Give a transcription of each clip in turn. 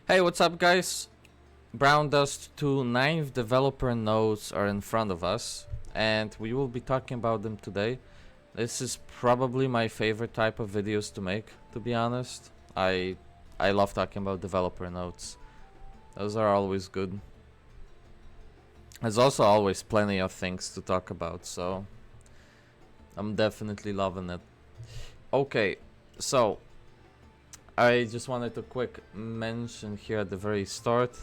Hey, what's up, guys? Brown Dust 2 ninth developer nodes are in front of us, and we will be talking about them today. This is probably my favorite type of videos to make, to be honest. I love talking about developer nodes. Those are always good. There's also always plenty of things to talk about, so I'm definitely loving it. Okay, so I just wanted to quick mention here at the very start.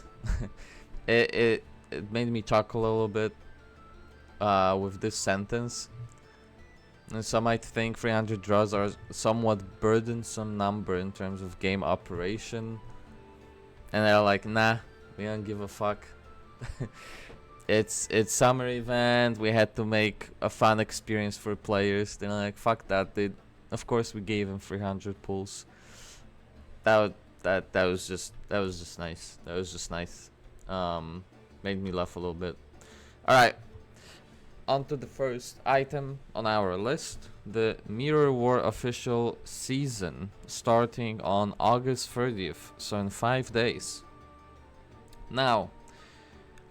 it made me chuckle a little bit with this sentence. And some might think 300 draws are somewhat burdensome number in terms of game operation. And they're like, nah, we don't give a fuck. It's summer event, we had to make a fun experience for players. They're like, fuck that, of course we gave him 300 pulls. That was just nice. That was just nice. Made me laugh a little bit. All right. On to the first item on our list, the Mirror War official season, starting on August 30th, so in 5 days. Now,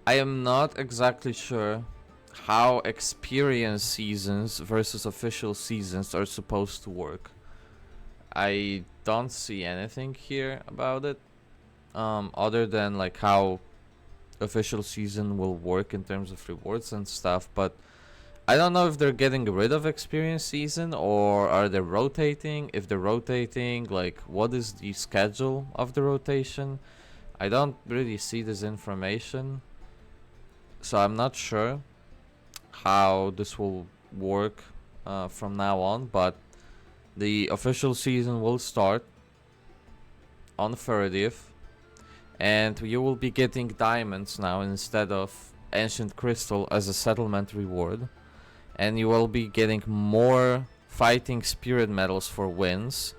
I am not exactly sure how experience seasons versus official seasons are supposed to work. I don't see anything here about it, other than like how official season will work in terms of rewards and stuff, but I don't know if they're getting rid of experience season or are they rotating. If they're rotating, like, what is the schedule of the rotation? I don't really see this information, so I'm not sure how this will work from now on, but the official season will start on 30th, and you will be getting diamonds now instead of ancient crystal as a settlement reward, and you will be getting more fighting spirit medals for wins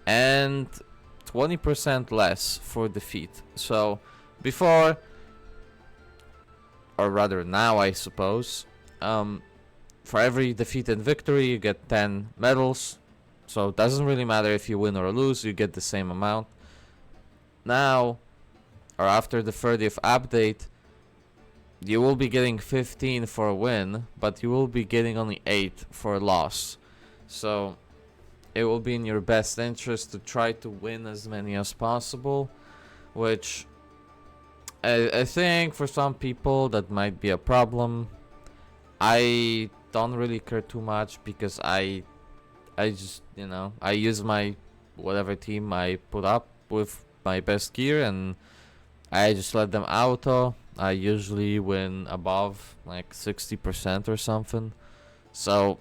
and 20% less for defeat. So before, or rather now I suppose, for every defeat and victory you get 10 medals, so it doesn't really matter if you win or lose, you get the same amount. Now, or after the 30th update, you will be getting 15 for a win, but you will be getting only 8 for a loss. So it will be in your best interest to try to win as many as possible, which I think for some people that might be a problem. I don't really care too much because I just, I use my whatever team I put up with my best gear and I just let them auto. I usually win above like 60% or something. So,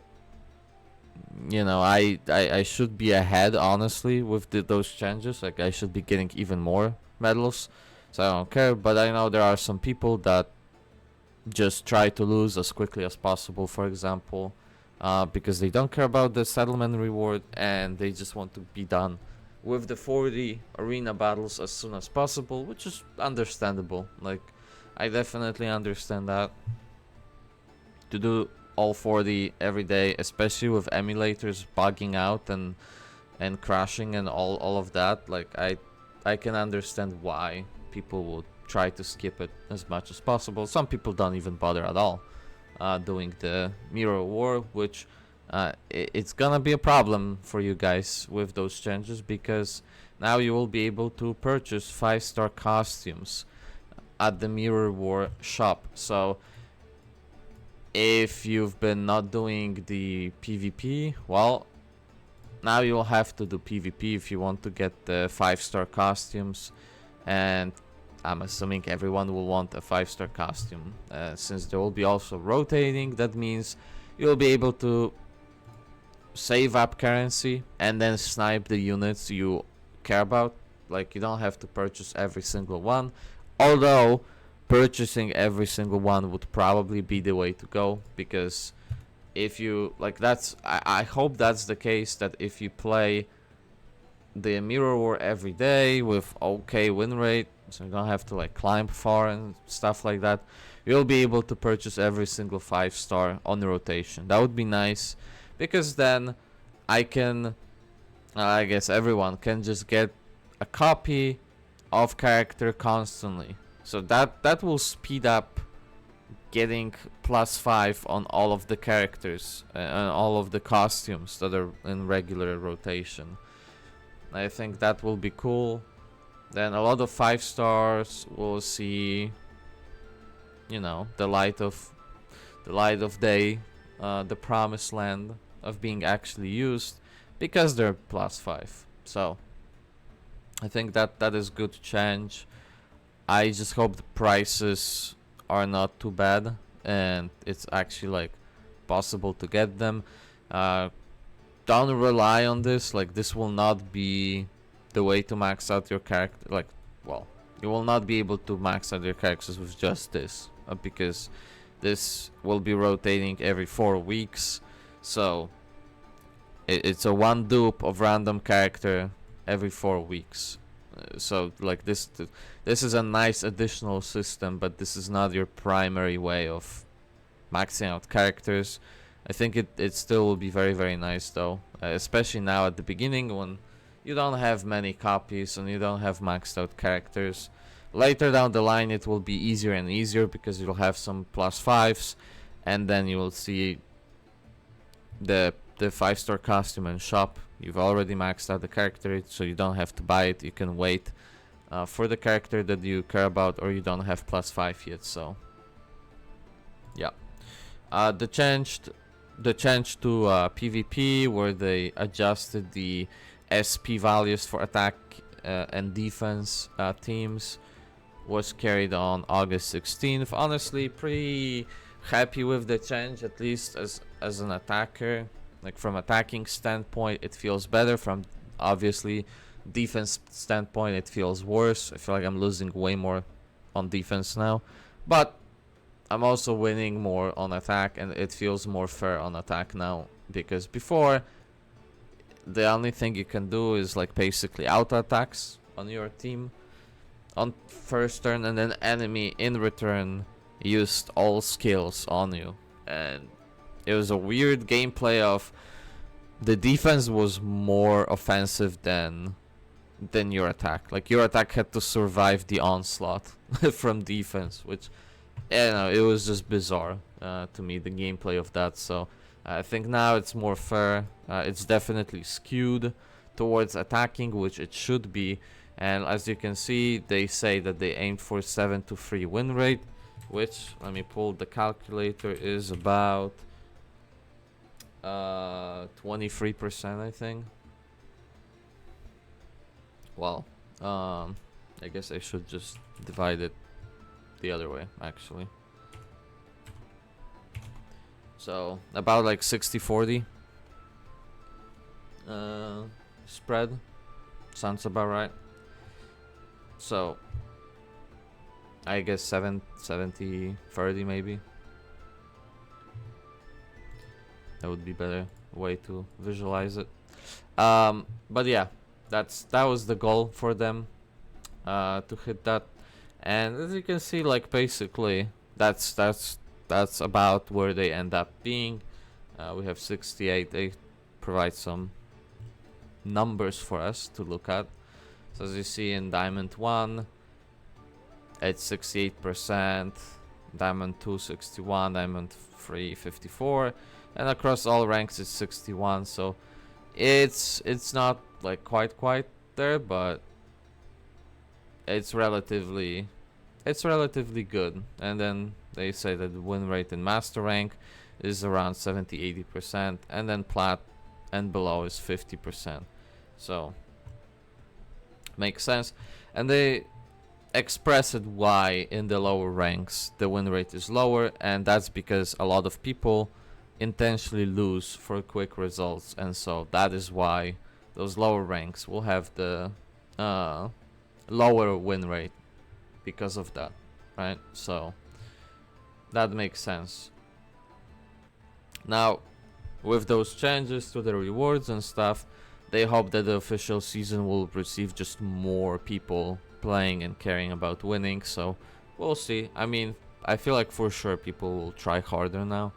I should be ahead, honestly, with those changes. Like, I should be getting even more medals. So I don't care. But I know there are some people that just try to lose as quickly as possible, for example, because they don't care about the settlement reward and they just want to be done with the 40 arena battles as soon as possible, which is understandable. Like, I definitely understand that. To do all 40 every day, especially with emulators bugging out and crashing and all of that, like, I can understand why people would try to skip it as much as possible. Some people don't even bother at all doing the Mirror War, which it's gonna be a problem for you guys with those changes, because now you will be able to purchase 5-star costumes at the Mirror War shop. So if you've been not doing the PvP, well, now you'll have to do PvP if you want to get the 5-star costumes, and I'm assuming everyone will want a 5-star costume. Since there will be also rotating, that means you'll be able to save up currency and then snipe the units you care about. Like, you don't have to purchase every single one, although purchasing every single one would probably be the way to go, because if you like, I hope that's the case, that if you play the Mirror War every day with okay win rate, so you don't have to like climb far and stuff like that, you'll be able to purchase every single 5-star on the rotation. That would be nice, because then I guess everyone can just get a copy of character constantly. So that will speed up getting +5 on all of the characters and all of the costumes that are in regular rotation. I think that will be cool. Then a lot of 5 stars will see, you know, the light of day, the promised land of being actually used, because they're +5. So I think that is good change. I just hope the prices are not too bad and it's actually like possible to get them. Don't rely on this. Like, this will not be the way to max out your character. Like, well, you will not be able to max out your characters with just this, because this will be rotating every 4 weeks. So it's a one dupe of random character every 4 weeks. So like this is a nice additional system, but this is not your primary way of maxing out characters. I think it still will be very, very nice though, especially now at the beginning when you don't have many copies and you don't have maxed out characters. Later down the line it will be easier and easier because you'll have some +5s, and then you will see the 5-star costume and shop. You've already maxed out the character, so you don't have to buy it. You can wait for the character that you care about, or you don't have +5 yet. So yeah, the change to PvP, where they adjusted the SP values for attack and defense teams, was carried on August 16th. Honestly, pretty happy with the change, at least as an attacker. Like, from attacking standpoint, it feels better. From obviously defense standpoint, it feels worse. I feel like I'm losing way more on defense now, but I'm also winning more on attack, and it feels more fair on attack now, because before the only thing you can do is like basically auto attacks on your team on first turn, and then enemy in return used all skills on you, and it was a weird gameplay of the defense was more offensive than your attack. Like, your attack had to survive the onslaught from defense, which, you know, it was just bizarre to me, the gameplay of that. So I think now it's more fair. It's definitely skewed towards attacking, which it should be. And as you can see, they say that they aimed for 7-3 win rate, which, let me pull the calculator, is about 23%, I think. Well, I guess I should just divide it the other way, actually. So about like 60-40 spread sounds about right. So I guess 70-30 maybe. That would be better way to visualize it. But yeah, that was the goal for them, to hit that. And as you can see, like, basically that's about where they end up being. We have 68. They provide some numbers for us to look at. So as you see, in Diamond 1 it's 68%, Diamond 2 61, Diamond 3 54, and across all ranks it's 61. So it's not like quite there, but it's relatively good. And then they say that the win rate in master rank is around 70-80%, and then plat and below is 50%. So makes sense. And they express it why in the lower ranks the win rate is lower, and that's because a lot of people intentionally lose for quick results, and so that is why those lower ranks will have the lower win rate because of that, right? So that makes sense. Now, with those changes to the rewards and stuff, they hope that the official season will receive just more people playing and caring about winning. So we'll see. I mean, I feel like for sure people will try harder now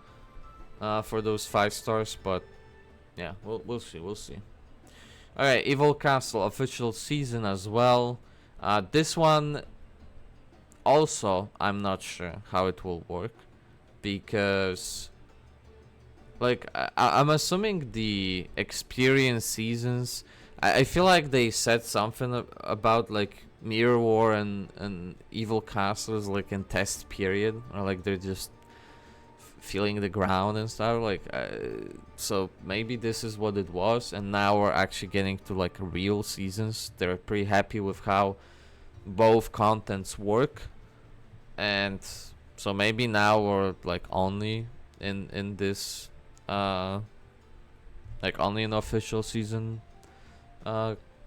for those 5 stars, but yeah, we'll see. Alright, Evil Castle official season as well. This one also, I'm not sure how it will work, because like I'm assuming the experience seasons. I feel like they said something about like Mirror War and Evil Castles like in test period, or like they're just feeling the ground and stuff. Like so maybe this is what it was, and now we're actually getting to like real seasons. They're pretty happy with how both contents work, and so maybe now we're like only in this like only an official season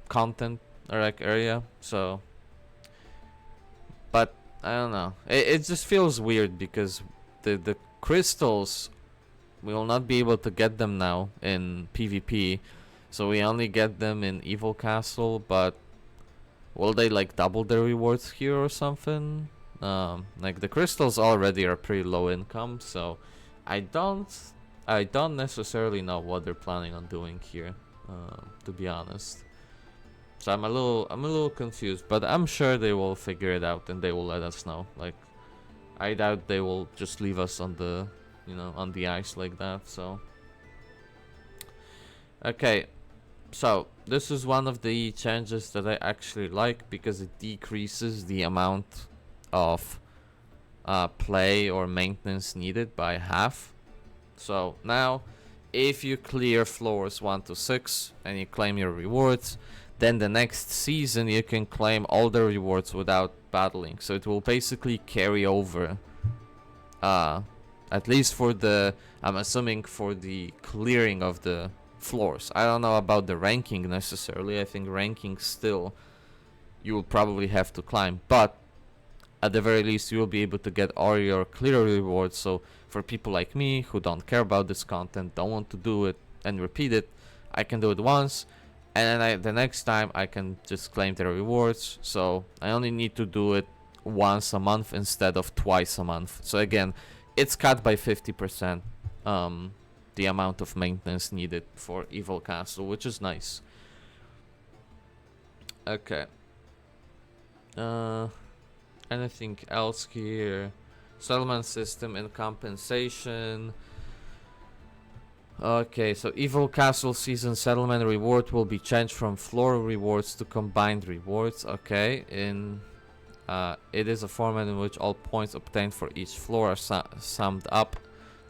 content or like area. So but I don't know, it just feels weird because the crystals, we will not be able to get them now in PvP, so we only get them in Evil Castle. But will they like double the rewards here or something? Like the crystals already are pretty low income, so I don't necessarily know what they're planning on doing here, to be honest. So I'm a little confused, but I'm sure they will figure it out and they will let us know. Like, I doubt they will just leave us on the, on the ice like that. So, okay, so this is one of the changes that I actually like, because it decreases the amount of play or maintenance needed by half. So now, if you clear floors 1 to 6 and you claim your rewards, then the next season you can claim all the rewards without battling. So it will basically carry over, at least for the, I'm assuming for the clearing of the floors. I don't know about the ranking necessarily. I think ranking still, you will probably have to climb, but at the very least you will be able to get all your clear rewards. So for people like me who don't care about this content, don't want to do it and repeat it, I can do it once, and then the next time I can just claim the rewards. So I only need to do it once a month instead of twice a month. So again, it's cut by 50%, the amount of maintenance needed for Evil Castle, which is nice. Okay. Anything else here? Settlement system and compensation. Okay, so Evil Castle season settlement reward will be changed from floor rewards to combined rewards. Okay, it is a format in which all points obtained for each floor are summed up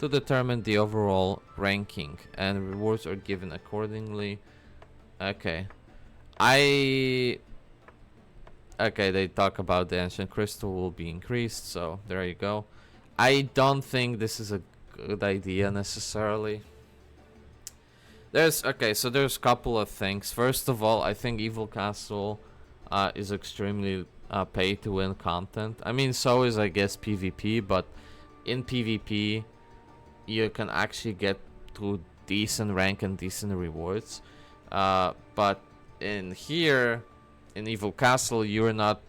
to determine the overall ranking, and rewards are given accordingly. Okay, okay, they talk about the ancient crystal will be increased, so there you go. I don't think this is a good idea necessarily. There's a couple of things. First of all, I think Evil Castle is extremely pay to win content. I mean, so is I guess PvP, but in PvP you can actually get to decent rank and decent rewards. But in here, in Evil Castle, you're not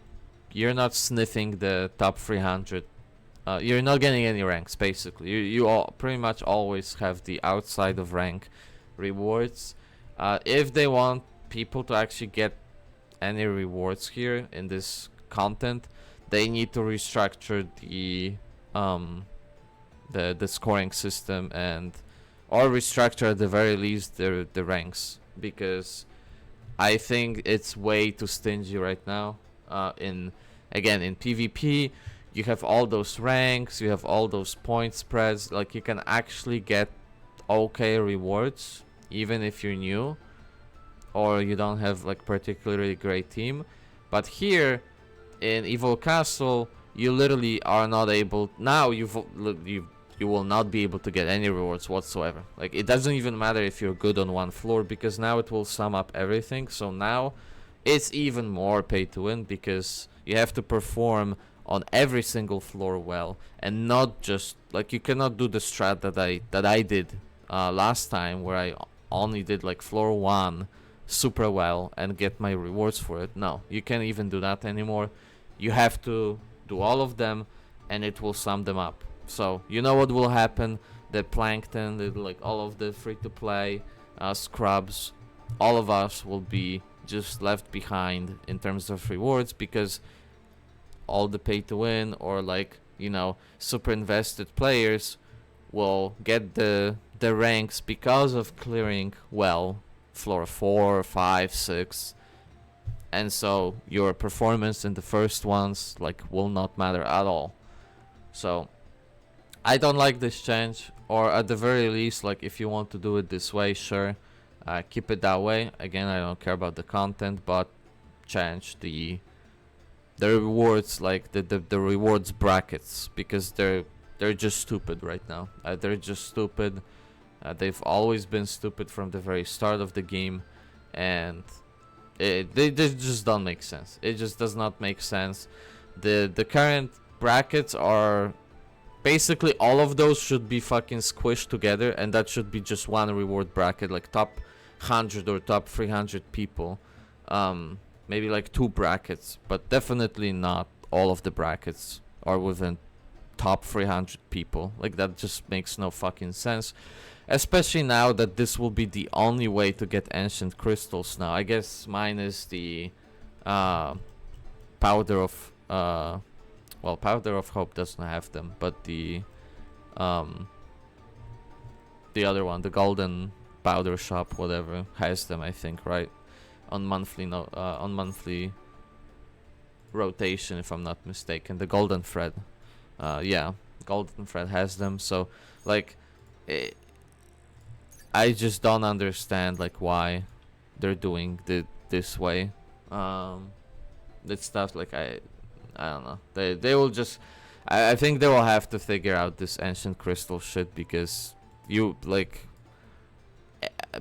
sniffing the top 300. You're not getting any ranks basically. You all pretty much always have the outside of rank rewards. If they want people to actually get any rewards here in this content, they need to restructure the scoring system, or restructure at the very least the ranks, because I think it's way too stingy right now. In PvP, you have all those ranks, you have all those point spreads. Like, you can actually get okay rewards even if you're new or you don't have like particularly great team. But here in Evil Castle, you literally are not able. Now you will not be able to get any rewards whatsoever. Like, it doesn't even matter if you're good on one floor, because now it will sum up everything. So now it's even more pay to win, because you have to perform on every single floor well, and not just like, you cannot do the strat that I did last time, where I only did like floor 1 super well and get my rewards for it. No, you can't even do that anymore. You have to do all of them, and it will sum them up. So you know what will happen? The Plankton, like all of the free-to-play scrubs, all of us will be just left behind in terms of rewards, because all the pay to win or like, you know, super invested players will get the ranks because of clearing well floor 4, 5, 6, and so your performance in the first ones like will not matter at all. So I don't like this change, or at the very least, like if you want to do it this way, sure, keep it that way. Again, I don't care about the content, but change the rewards, like the rewards brackets, because they're just stupid right now. They're just stupid. They've always been stupid from the very start of the game, and they just don't make sense. It just does not make sense. The current brackets are basically, all of those should be fucking squished together, and that should be just one reward bracket, like top 100 or top 300 people. Maybe like 2 brackets, but definitely not all of the brackets are within top 300 people. Like, that just makes no fucking sense. Especially now that this will be the only way to get ancient crystals now. I guess mine is the powder of well, powder of hope doesn't have them, but the other one, the golden powder shop, whatever, has them, I think, right? On monthly rotation, if I'm not mistaken. The golden thread, yeah, golden thread has them. So like, I just don't understand like why they're doing this way. That stuff, like, I don't know. They will just, I think they will have to figure out this ancient crystal shit, because you like,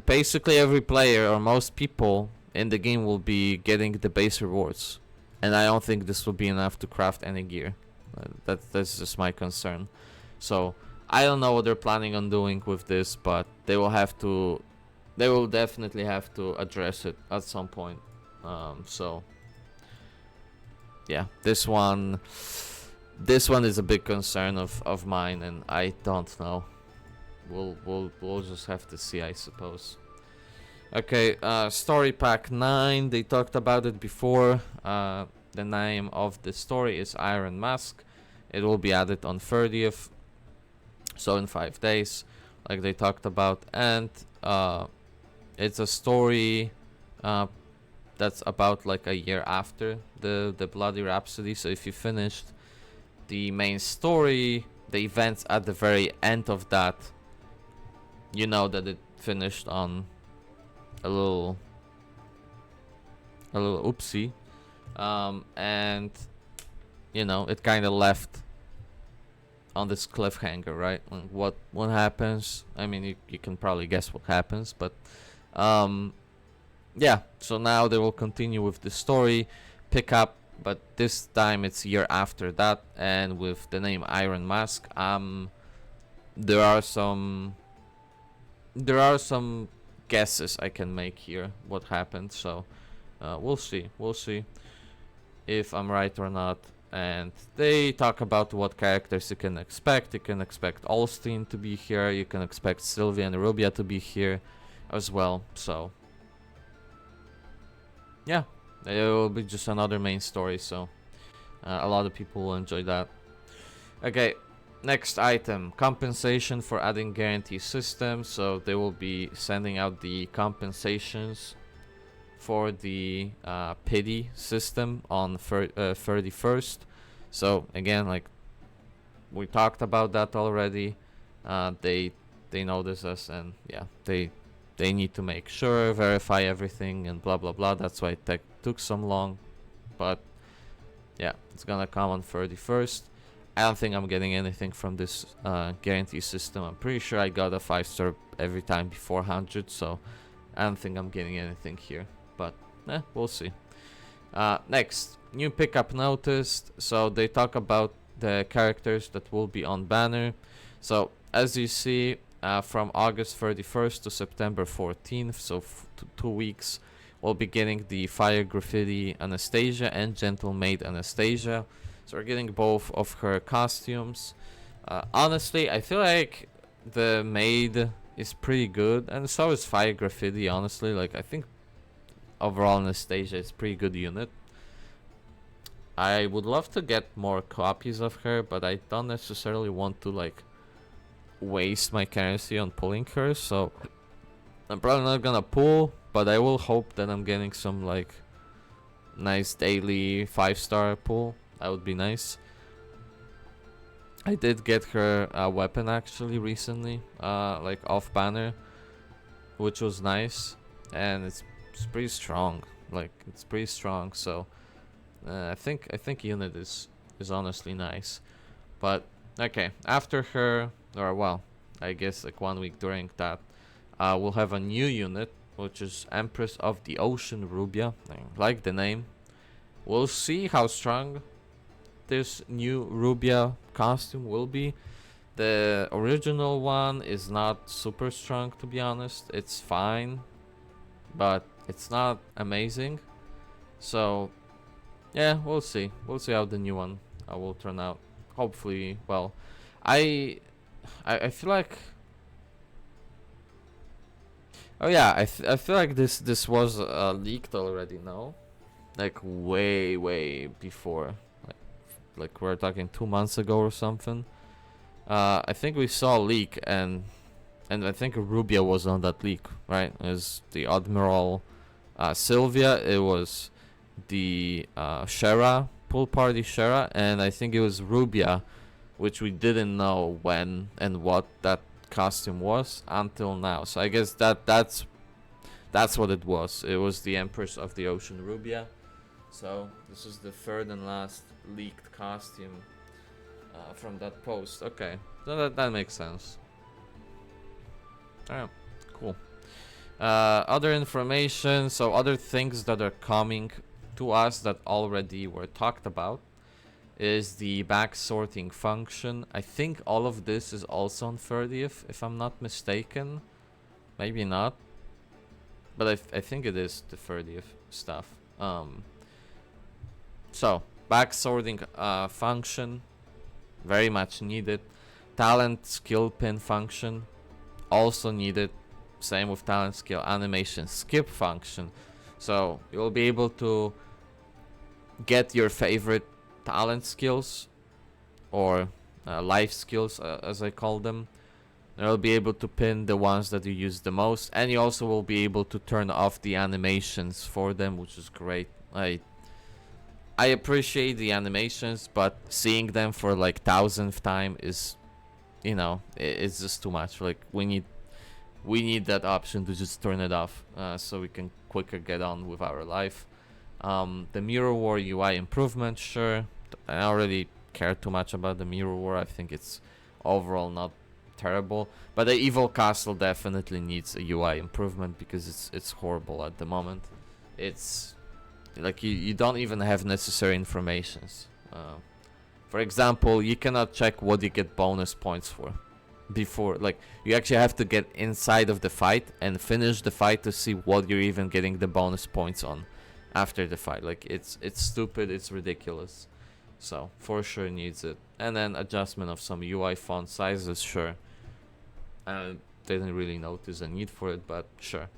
basically every player or most people in the game will be getting the base rewards, and I don't think this will be enough to craft any gear. That's just my concern. So I don't know what they're planning on doing with this, but they will definitely have to address it at some point. So yeah, this one is a big concern of mine, and I don't know. We'll just have to see, I suppose. Okay, story pack 9. They talked about it before. The name of the story is Iron Mask. It will be added on 30th, so in 5 days, like they talked about. And it's a story that's about like a year after the Bloody Rhapsody. So if you finished the main story, the events at the very end of that, you know that it finished on a little oopsie, and you know, it kind of left on this cliffhanger, right? What happens? I mean, you can probably guess what happens, but yeah. So now they will continue with the story, pick up, but this time it's year after that, and with the name Iron Mask. There are some guesses I can make here what happened, so we'll see if I'm right or not. And they talk about what characters you can expect. You can expect Olstein to be here, you can expect Sylvia and Rubia to be here as well. So yeah, it will be just another main story, so a lot of people will enjoy that. Okay, next item, compensation for adding guarantee system. So they will be sending out the compensations for the pity system on 31st. So again, like we talked about that already. They notice us, and yeah, they need to make sure, verify everything, and blah blah blah. That's why it took so long, but yeah, it's gonna come on 31st. I don't think I'm getting anything from this guarantee system. I'm pretty sure I got a 5-star every time before 100, so I don't think I'm getting anything here, but we'll see. Next, new pickup noticed. So they talk about the characters that will be on banner. So as you see, from August 31st to September 14th, so 2 weeks, we'll be getting the Fire Graffiti Anastasia and Gentle Maid Anastasia. So we're getting both of her costumes. Honestly, I feel like the maid is pretty good, and so is Fire Graffiti, honestly. Like, I think overall Anastasia is pretty good unit. I would love to get more copies of her, but I don't necessarily want to like waste my currency on pulling her, so I'm probably not gonna pull, but I will hope that I'm getting some like nice daily 5-star pull. That would be nice. I did get her a weapon actually recently, like off banner, which was nice, and it's pretty strong. Like it's pretty strong, so I think unit is honestly nice. But okay, after her, or well, I guess like 1 week during that, we'll have a new unit, which is Empress of the Ocean Rubia. I like the name. We'll see how strong this new Rubia costume will be. The original one is not super strong, to be honest. It's fine, but it's not amazing. So yeah, we'll see. We'll see how the new one will turn out. Hopefully, well, I feel like. Oh yeah, I feel like this was leaked already. No, like way before. Like we're talking 2 months ago or something. I think we saw a leak, and I think Rubia was on that leak, right? As the Admiral Sylvia, it was the Shera, pool party Shera, and I think it was Rubia, which we didn't know when and what that costume was until now. So I guess that's what it was. It was the Empress of the Ocean Rubia. So this is the third and last leaked costume from that post. Okay, so that makes sense. Alright, cool. Other information, so other things that are coming to us that already were talked about is the back sorting function. I think all of this is also on 30th, if I'm not mistaken. Maybe not, but I think it is the 30th stuff. So back sorting function, very much needed. Talent skill pin function, also needed. Same with talent skill animation skip function. So you'll be able to get your favorite talent skills or life skills, as I call them. You'll be able to pin the ones that you use the most, and you also will be able to turn off the animations for them, which is great. I appreciate the animations, but seeing them for like 1000th time is, you know, it's just too much. Like we need that option to just turn it off, so we can quicker get on with our life. The Mirror War UI improvement, sure. I don't really care too much about the Mirror War. I think it's overall not terrible, but the Evil Castle definitely needs a UI improvement because it's horrible at the moment. It's like you don't even have necessary informations. For example, you cannot check what you get bonus points for before. Like you actually have to get inside of the fight and finish the fight to see what you're even getting the bonus points on after the fight. Like it's stupid, it's ridiculous. So for sure needs it. And then adjustment of some UI font sizes, sure. I didn't really notice a need for it, but sure.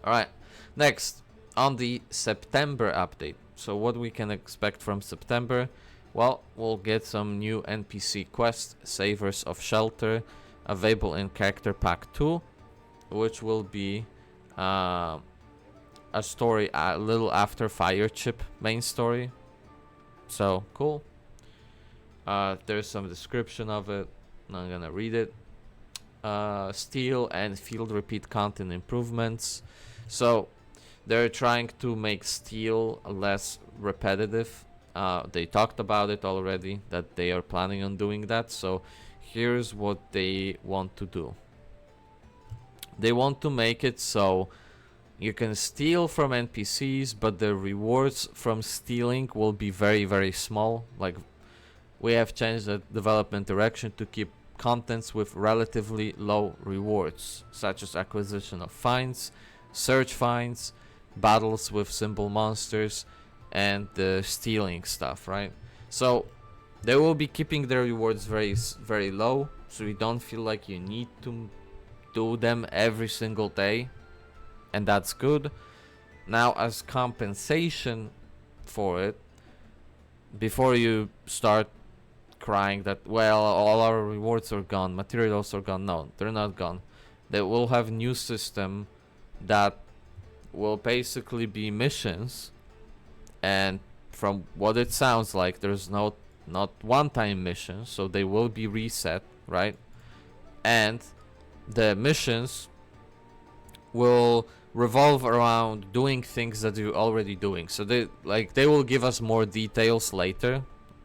Alright, next on the September update. So what we can expect from September? Well, we'll get some new NPC quest, Savers of Shelter, available in Character Pack 2, which will be a story a little after Fire Chip main story. So cool. There's some description of it. I'm gonna read it. Steel and field repeat content improvements. So they're trying to make steel less repetitive. They talked about it already, that they are planning on doing that. So here's what they want to do. They want to make it so you can steal from NPCs, but the rewards from stealing will be very, very small. Like we have changed the development direction to keep contents with relatively low rewards, such as acquisition of finds, search finds, battles with simple monsters, and the stealing stuff, right? So they will be keeping their rewards very, very low, so you don't feel like you need to do them every single day, and that's good. Now, as compensation for it, before you start crying that, well, all our rewards are gone, materials are gone. No, they're not gone. They will have a new system that will basically be missions, and from what it sounds like, there's not one-time missions, so they will be reset, right? And the missions will revolve around doing things that you're already doing. So they will give us more details later,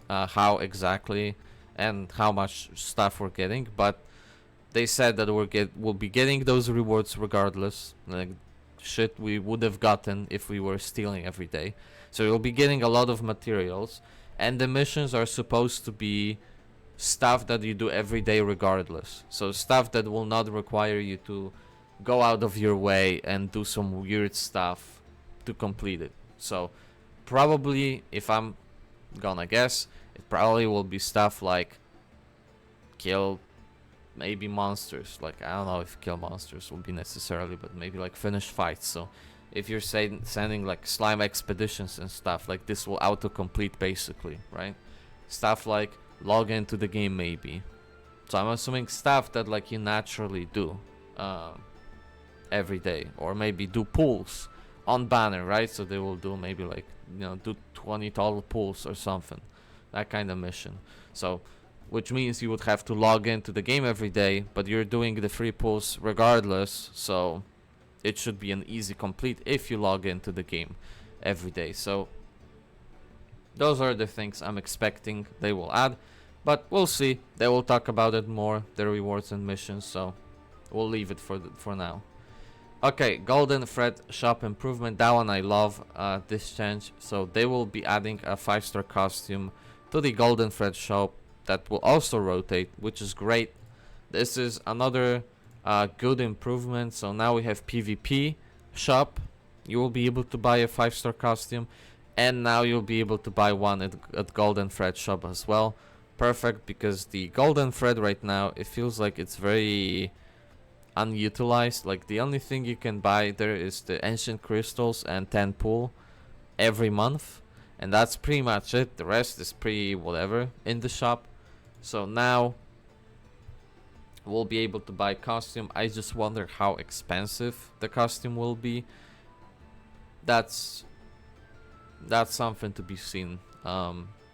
how exactly and how much stuff we're getting. But they said that we'll be getting those rewards regardless, like shit we would have gotten if we were stealing every day. So you'll be getting a lot of materials, and the missions are supposed to be stuff that you do every day regardless. So stuff that will not require you to go out of your way and do some weird stuff to complete it. So probably, if I'm gonna guess, it probably will be stuff like kill maybe monsters. Like, I don't know if kill monsters will be necessarily, but maybe like finish fights. So if you're sending like slime expeditions and stuff, like this will auto-complete basically, right? Stuff like log into the game maybe. So I'm assuming stuff that like you naturally do every day, or maybe do pulls on banner, right? So they will do maybe like, you know, do 20 total pulls or something, that kind of mission. So which means you would have to log into the game every day, but you're doing the free pulls regardless, so it should be an easy complete if you log into the game every day. So those are the things I'm expecting they will add, but we'll see. They will talk about it more, the rewards and missions, so we'll leave it for now. Okay, Golden Thread shop improvement. That one I love, this change. So they will be adding a 5-star costume to the Golden Thread shop that will also rotate, which is great. This is another good improvement. So now we have PvP shop. You will be able to buy a 5-star costume, and now you'll be able to buy one at Golden Thread shop as well. Perfect, because the Golden Thread right now, it feels like it's very unutilized. Like the only thing you can buy there is the ancient crystals and 10 pool every month, and that's pretty much it. The rest is pretty whatever in the shop. So now we'll be able to buy costume. I just wonder how expensive the costume will be. That's something to be seen,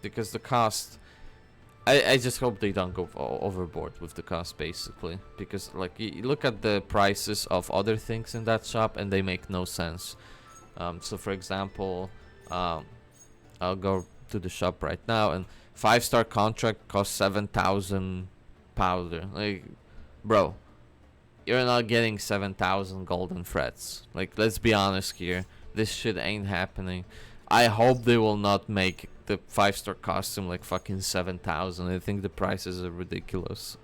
because the cost, I just hope they don't go overboard with the cost, basically, because like you look at the prices of other things in that shop and they make no sense. So for example, I'll go to the shop right now, and 5-star contract costs 7,000 powder. Like, bro, you're not getting 7,000 golden threads. Like, let's be honest here, this shit ain't happening. I hope they will not make the 5-star costume like fucking 7,000. I think the prices are ridiculous.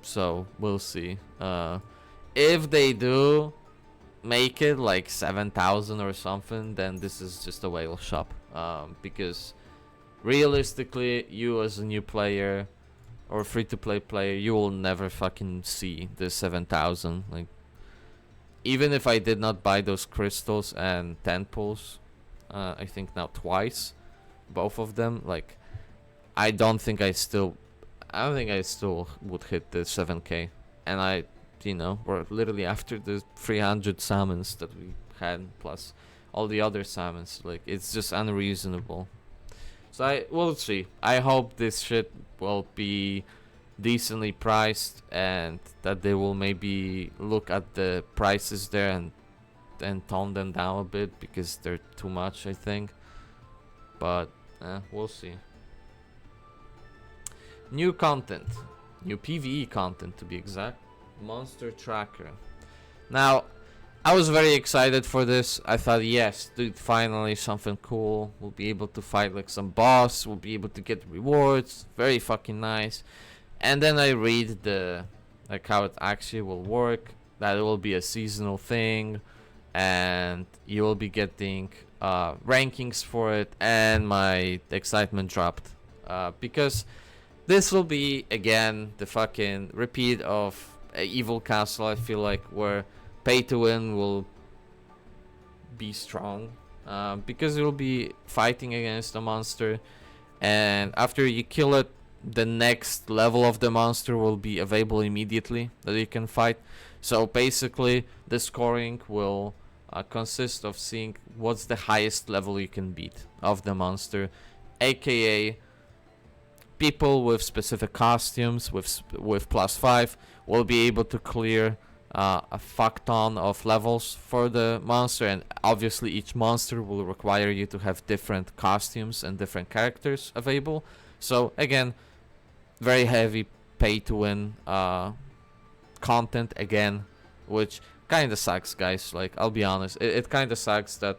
So we'll see. If they do make it like 7,000 or something, then this is just a whale shop. Because realistically, you as a new player or free-to-play player, you will never fucking see the 7,000. Like, even if I did not buy those crystals and 10 pulls, I think now twice, both of them, like, I don't think I still would hit the 7k. And we're literally after the 300 summons that we had, plus all the other summons. Like, it's just unreasonable. So we'll see. I hope this shit will be decently priced, and that they will maybe look at the prices there and tone them down a bit, because they're too much, I think. But we'll see. New content, new PVE content to be exact. Monster tracker. Now, I was very excited for this. I thought, yes, dude, finally something cool. We'll be able to fight like some boss. We'll be able to get rewards. Very fucking nice. And then I read like how it actually will work. That it will be a seasonal thing, and you will be getting rankings for it. And my excitement dropped, because this will be again the fucking repeat of Evil Castle. I feel like, where pay to win will be strong, because you'll be fighting against a monster, and after you kill it, the next level of the monster will be available immediately that you can fight. So basically the scoring will consist of seeing what's the highest level you can beat of the monster, aka people with specific costumes with +5 will be able to clear a fuck ton of levels for the monster, and obviously each monster will require you to have different costumes and different characters available. So again, very heavy pay to win content again, which kinda sucks, guys. Like, I'll be honest, it kinda sucks that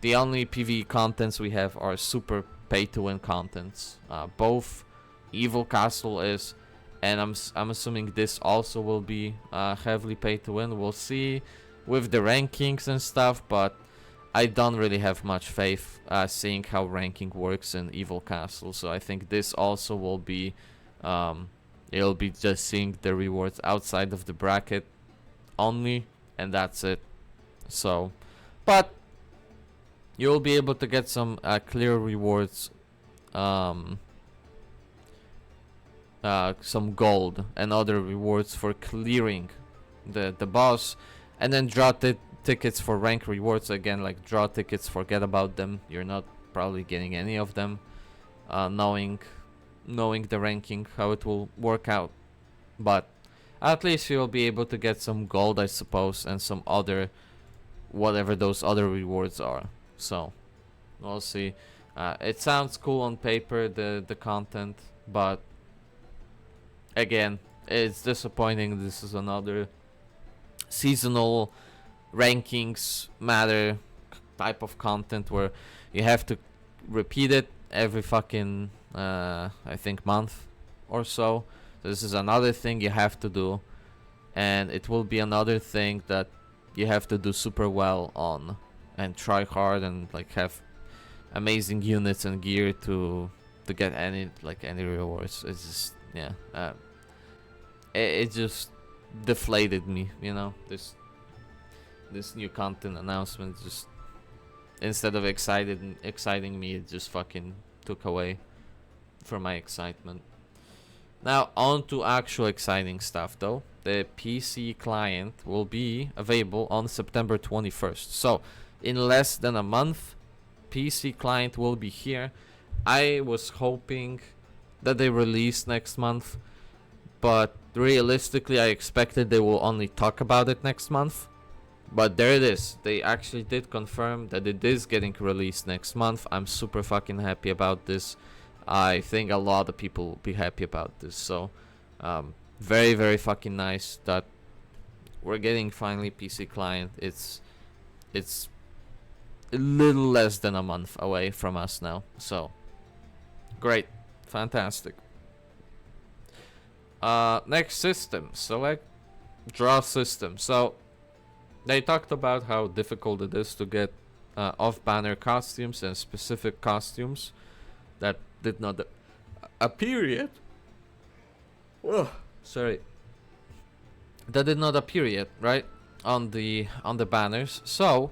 the only PvE contents we have are super pay to win contents. Both Evil Castle is, and I'm assuming this also will be heavily pay to win. We'll see with the rankings and stuff, but I don't really have much faith seeing how ranking works in Evil Castle. So I think this also will be it'll be just seeing the rewards outside of the bracket only, and that's it. So, but you'll be able to get some clear rewards, some gold and other rewards for clearing the boss, and then draw tickets for rank rewards. Again, like, draw tickets, forget about them, you're not probably getting any of them, knowing the ranking, how it will work out. But at least you'll be able to get some gold, I suppose, and some other, whatever those other rewards are. So we'll see. It sounds cool on paper, the content, but again, it's disappointing. This is another seasonal rankings matter type of content where you have to repeat it every fucking I think month or so. This is another thing you have to do, and it will be another thing that you have to do super well on and try hard and like have amazing units and gear to get any rewards. It's just, yeah, it just deflated me, you know. This new content announcement just, instead of exciting me, it just fucking took away from my excitement. Now on to actual exciting stuff though. The PC client will be available on September 21st. So in less than a month, PC client will be here. I was hoping that they release next month, but realistically I expected they will only talk about it next month. But there it is. They actually did confirm that it is getting released next month. I'm super fucking happy about this. I think a lot of people will be happy about this. So very, very fucking nice that we're getting finally PC client. It's a little less than a month away from us now. So great, fantastic. Next system, select draw system. So they talked about how difficult it is to get off-banner costumes and specific costumes that did not appear yet. Ugh, sorry. That did not appear yet, right? On the banners. So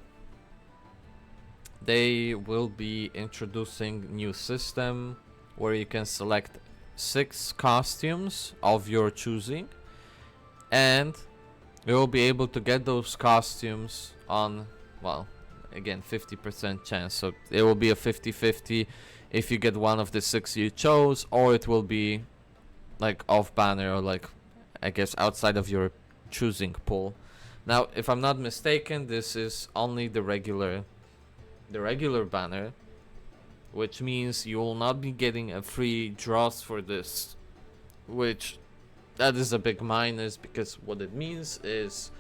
they will be introducing new system where you can select 6 costumes of your choosing, and you will be able to get those costumes on, well, again, 50% chance. So it will be a 50-50 if you get one of the 6 you chose, or it will be like off banner, or like, I guess, outside of your choosing pool. Now, if I'm not mistaken, this is only the regular banner, which means you will not be getting a free draws for this, which that is a big minus, because what it means is,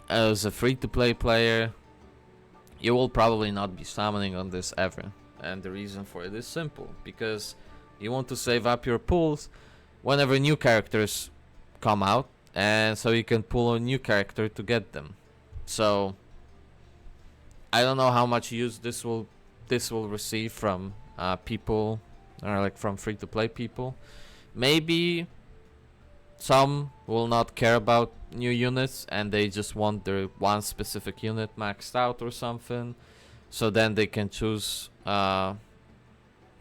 as a free-to-play player, you will probably not be summoning on this ever. And the reason for it is simple, because you want to save up your pools whenever new characters come out, and so you can pull a new character to get them. So I don't know how much use this will receive from people, or like from free-to-play people. Maybe some will not care about new units and they just want their one specific unit maxed out or something. So then they can choose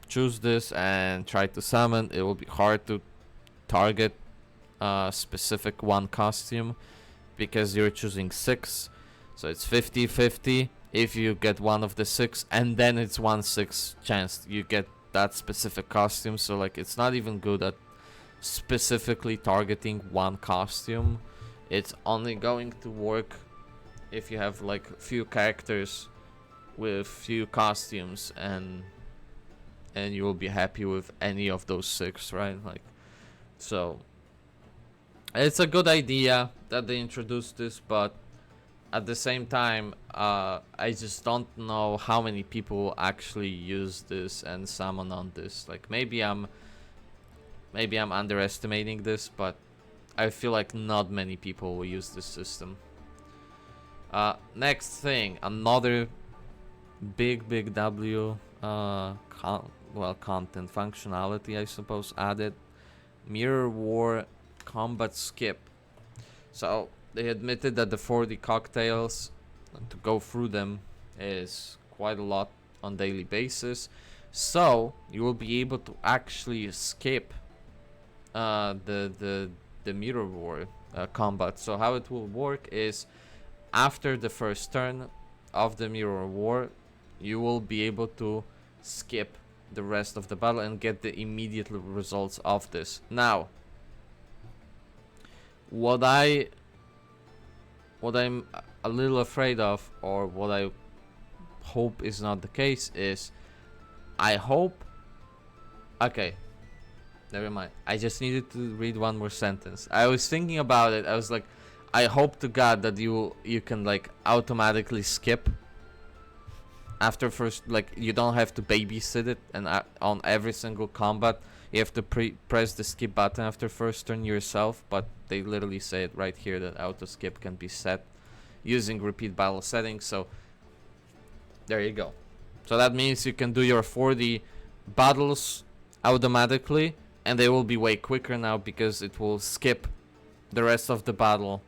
this and try to summon. It will be hard to target specific one costume because you're choosing 6. So it's 50-50 if you get one of the 6, and then it's 1/6 chance you get that specific costume. So like it's not even good at specifically targeting one costume. It's only going to work if you have like few characters with few costumes, and you will be happy with any of those 6, right? Like, so it's a good idea that they introduced this, but at the same time, I just don't know how many people actually use this and summon on this. Like maybe I'm underestimating this, but I feel like not many people will use this system. Next thing, another big W content functionality, I suppose, added. Mirror War combat skip. So they admitted that the 40 cocktails, to go through them is quite a lot on daily basis. So you will be able to actually skip the Mirror War combat. So how it will work is after the first turn of the Mirror War, you will be able to skip the rest of the battle and get the immediate results of this. Now, what I'm a little afraid of, or what I hope is not the case, is I hope. Okay, never mind. I just needed to read one more sentence. I was thinking about it. I was like, I hope to God that you can like automatically skip after first, like you don't have to babysit it, and on every single combat you have to press the skip button after first turn yourself. But they literally say it right here that auto skip can be set using repeat battle settings. So there you go. So that means you can do your 40 battles automatically, and they will be way quicker now because it will skip the rest of the battle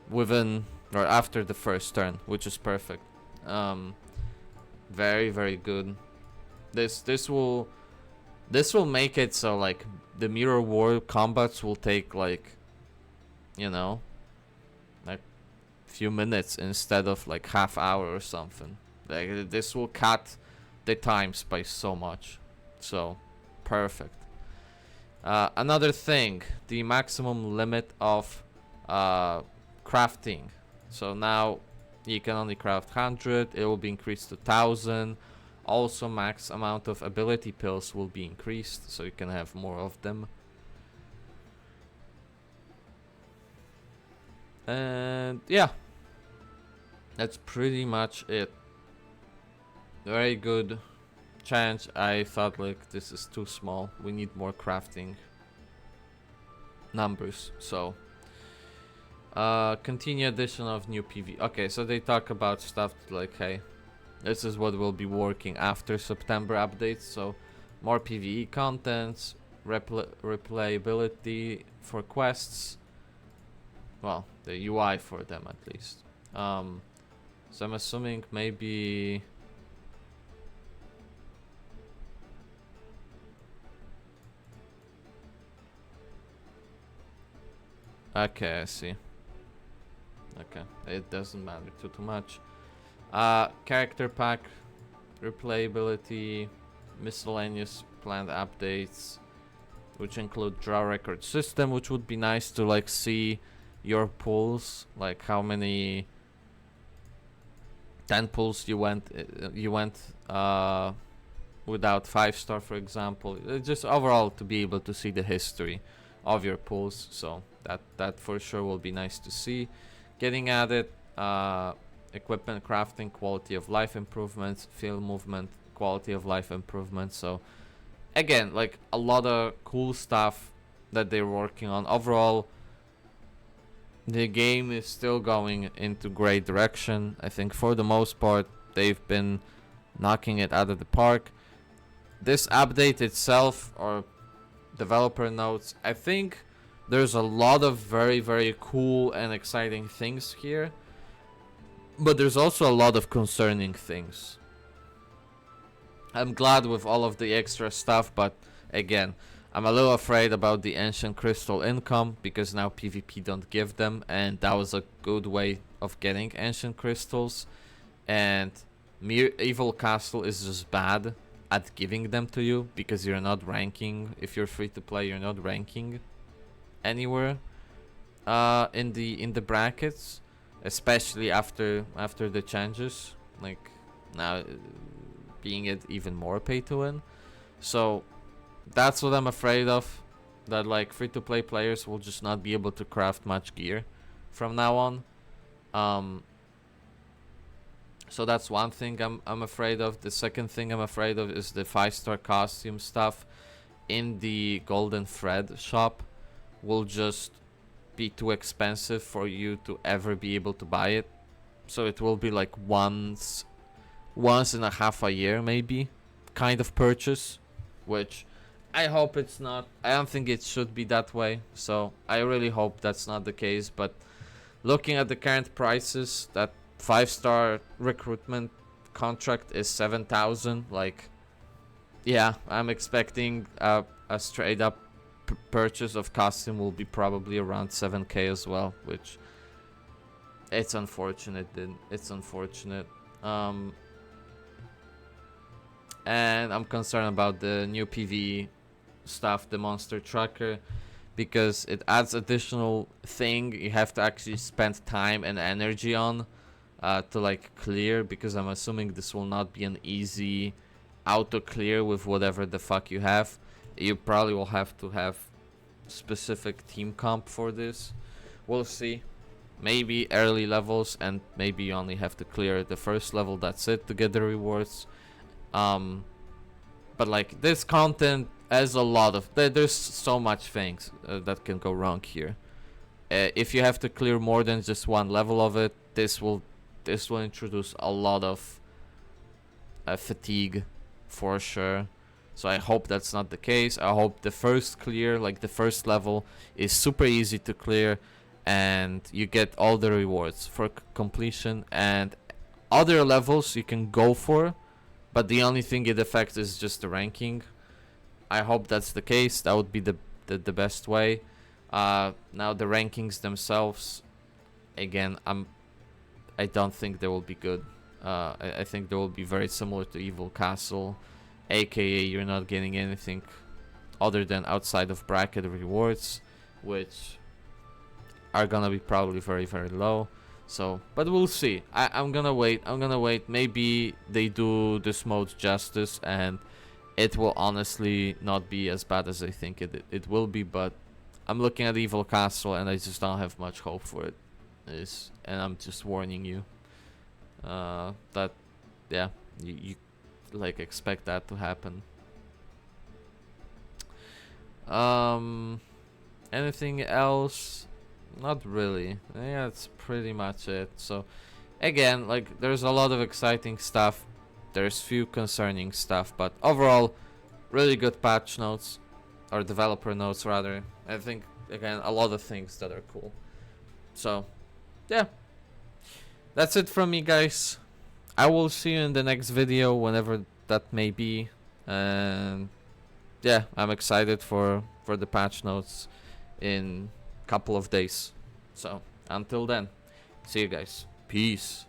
within or after the first turn, which is perfect. Very, very good. This will make it so like the Mirror War combats will take like, you know, like few minutes instead of like half hour or something. Like this will cut the times by so much. So perfect. Another thing, the maximum limit of crafting. So now you can only craft 100. It will be increased to 1,000. Also, max amount of ability pills will be increased, so you can have more of them. And yeah, that's pretty much it. Very good change. I thought like this is too small. We need more crafting numbers. So continue addition of new PV. Okay, so they talk about stuff like, hey, this is what will be working after September updates. So more PVE contents, replayability for quests. Well, the UI for them at least. So I'm assuming maybe. Okay, I see. Okay, it doesn't matter too much. Character pack, replayability, miscellaneous planned updates, which include draw record system, which would be nice to like see your pulls, like how many 10 pulls you went without 5-star, for example. Just overall to be able to see the history of your pulls. So that for sure will be nice to see. Getting at it, equipment crafting, quality of life improvements, field movement, quality of life improvements. So again, like a lot of cool stuff that they're working on. Overall, the game is still going into great direction. I think for the most part they've been knocking it out of the park. This update itself, or developer notes, I think There's a lot of very cool and exciting things here, but there's also a lot of concerning things. I'm glad with all of the extra stuff, but again, I'm a little afraid about the ancient crystal income, because now PvP don't give them, and that was a good way of getting ancient crystals, and Evil Castle is just bad at giving them to you, because you're not ranking. If you're free to play, you're not ranking anywhere in the brackets, especially after the changes, like now being it even more pay to win. So that's what I'm afraid of, that like free to play players will just not be able to craft much gear from now on. So that's one thing I'm afraid of. The second thing I'm afraid of is the 5-star costume stuff in the Golden Thread shop will just be too expensive for you to ever be able to buy it. So it will be like once in a half a year maybe kind of purchase, which I hope it's not. I don't think it should be that way, so I really hope that's not the case. But looking at the current prices, that 5-star recruitment contract is 7,000. Like, yeah, I'm expecting a straight up purchase of costume will be probably around 7k as well, which it's unfortunate. It's unfortunate. And I'm concerned about the new PVE stuff, the monster tracker, because it adds additional thing you have to actually spend time and energy on to like clear, because I'm assuming this will not be an easy auto clear with whatever the fuck you have. You probably will have to have specific team comp for this. We'll see. Maybe early levels, and maybe you only have to clear the first level, that's it, to get the rewards. But like this content has a lot of there's so much things that can go wrong here. If you have to clear more than just one level of it, this will introduce a lot of fatigue for sure. So I hope that's not the case. I hope the first clear, like the first level, is super easy to clear, and you get all the rewards for completion, and other levels you can go for, but the only thing it affects is just the ranking. I hope that's the case. That would be the best way. Now the rankings themselves, again, I don't think they will be good. I think they will be very similar to Evil Castle, aka you're not getting anything other than outside of bracket rewards, which are gonna be probably very low. So, but we'll see. I'm gonna wait. Maybe they do this mode justice, and it will honestly not be as bad as I think it will be. But I'm looking at Evil Castle, and I just don't have much hope for it. And I'm just warning you. That, yeah, you like expect that to happen. Anything else? Not really. Yeah, that's pretty much it. So again, like, there's a lot of exciting stuff, there's few concerning stuff, but overall really good patch notes, or developer notes rather. I think again a lot of things that are cool. So yeah, that's it from me, guys. I will see you in the next video, whenever that may be. And yeah, I'm excited for the patch notes in couple of days. So until then, see you guys. Peace.